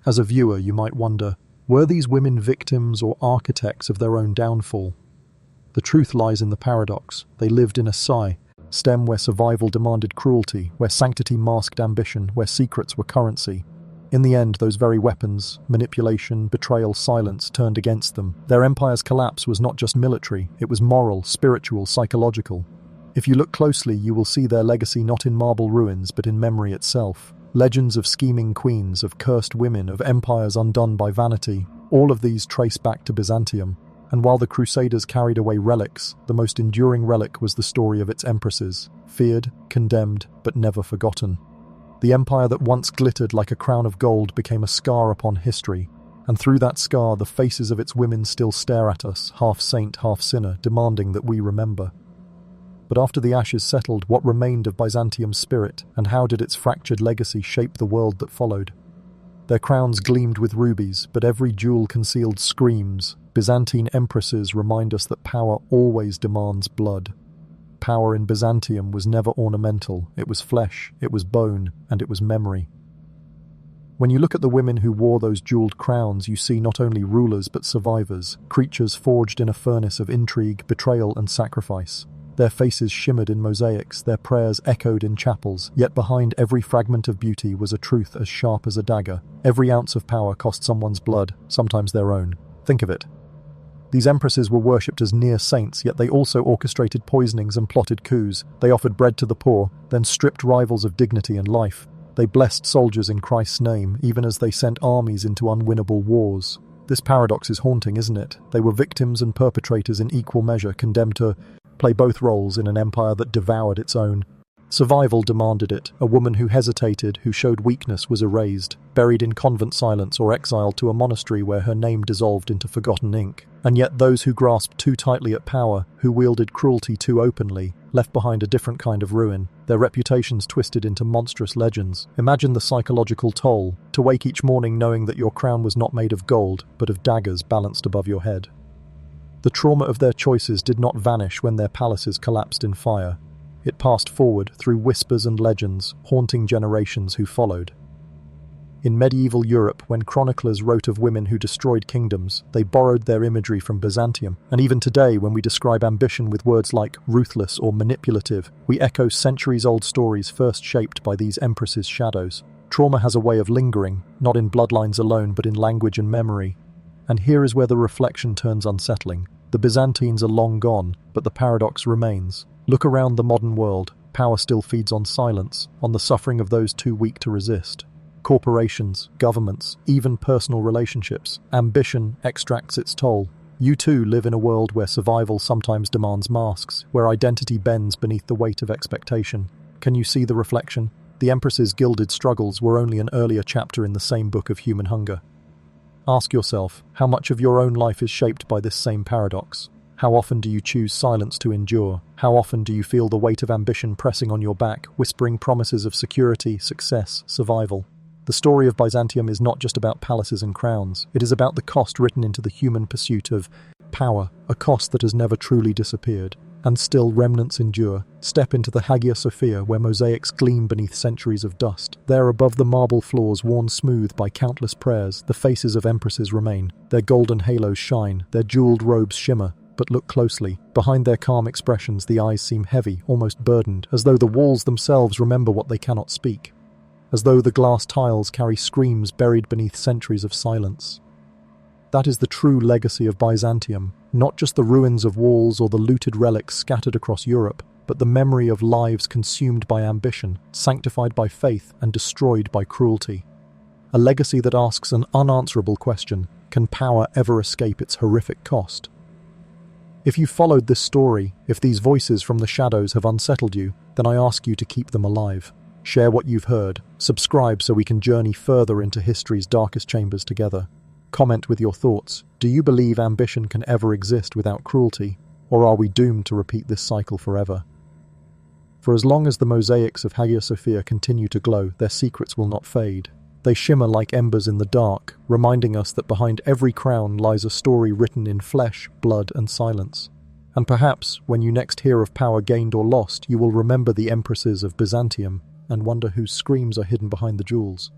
As a viewer, you might wonder, were these women victims or architects of their own downfall? The truth lies in the paradox. They lived in a sigh, stem where survival demanded cruelty, where sanctity masked ambition, where secrets were currency. In the end, those very weapons, manipulation, betrayal, silence, turned against them. Their empire's collapse was not just military, it was moral, spiritual, psychological. If you look closely, you will see their legacy not in marble ruins, but in memory itself. Legends of scheming queens, of cursed women, of empires undone by vanity, all of these trace back to Byzantium. And while the Crusaders carried away relics, the most enduring relic was the story of its empresses, feared, condemned, but never forgotten. The empire that once glittered like a crown of gold became a scar upon history, and through that scar the faces of its women still stare at us, half saint, half sinner, demanding that we remember. But after the ashes settled, what remained of Byzantium's spirit, and how did its fractured legacy shape the world that followed? Their crowns gleamed with rubies, but every jewel concealed screams. Byzantine empresses remind us that power always demands blood. Power in Byzantium was never ornamental, it was flesh, it was bone, and it was memory. When you look at the women who wore those jeweled crowns, you see not only rulers but survivors, creatures forged in a furnace of intrigue, betrayal, and sacrifice. Their faces shimmered in mosaics, their prayers echoed in chapels, yet behind every fragment of beauty was a truth as sharp as a dagger. Every ounce of power cost someone's blood, sometimes their own. Think of it. These empresses were worshipped as near saints, yet they also orchestrated poisonings and plotted coups. They offered bread to the poor, then stripped rivals of dignity and life. They blessed soldiers in Christ's name, even as they sent armies into unwinnable wars. This paradox is haunting, isn't it? They were victims and perpetrators in equal measure, condemned to play both roles in an empire that devoured its own. Survival demanded it. A woman who hesitated, who showed weakness, was erased, buried in convent silence or exiled to a monastery where her name dissolved into forgotten ink. And yet those who grasped too tightly at power, who wielded cruelty too openly, left behind a different kind of ruin, their reputations twisted into monstrous legends. Imagine the psychological toll, to wake each morning knowing that your crown was not made of gold, but of daggers balanced above your head. The trauma of their choices did not vanish when their palaces collapsed in fire. It passed forward through whispers and legends, haunting generations who followed. In medieval Europe, when chroniclers wrote of women who destroyed kingdoms, they borrowed their imagery from Byzantium. And even today, when we describe ambition with words like ruthless or manipulative, we echo centuries-old stories first shaped by these empresses' shadows. Trauma has a way of lingering, not in bloodlines alone, but in language and memory. And here is where the reflection turns unsettling. The Byzantines are long gone, but the paradox remains. Look around the modern world. Power still feeds on silence, on the suffering of those too weak to resist. Corporations, governments, even personal relationships. Ambition extracts its toll. You too live in a world where survival sometimes demands masks, where identity bends beneath the weight of expectation. Can you see the reflection? The Empress's gilded struggles were only an earlier chapter in the same book of human hunger. Ask yourself, how much of your own life is shaped by this same paradox? How often do you choose silence to endure? How often do you feel the weight of ambition pressing on your back, whispering promises of security, success, survival? The story of Byzantium is not just about palaces and crowns. It is about the cost written into the human pursuit of power, a cost that has never truly disappeared. And still remnants endure. Step into the Hagia Sophia, where mosaics gleam beneath centuries of dust. There, above the marble floors worn smooth by countless prayers, the faces of empresses remain. Their golden halos shine, their jeweled robes shimmer. But look closely. Behind their calm expressions, the eyes seem heavy, almost burdened, as though the walls themselves remember what they cannot speak. As though the glass tiles carry screams buried beneath centuries of silence. That is the true legacy of Byzantium, not just the ruins of walls or the looted relics scattered across Europe, but the memory of lives consumed by ambition, sanctified by faith, and destroyed by cruelty. A legacy that asks an unanswerable question: can power ever escape its horrific cost? If you followed this story, if these voices from the shadows have unsettled you, then I ask you to keep them alive. Share what you've heard, subscribe so we can journey further into history's darkest chambers together. Comment with your thoughts. Do you believe ambition can ever exist without cruelty, or are we doomed to repeat this cycle forever? For as long as the mosaics of Hagia Sophia continue to glow, their secrets will not fade. They shimmer like embers in the dark, reminding us that behind every crown lies a story written in flesh, blood, and silence. And perhaps, when you next hear of power gained or lost, you will remember the empresses of Byzantium and wonder whose screams are hidden behind the jewels.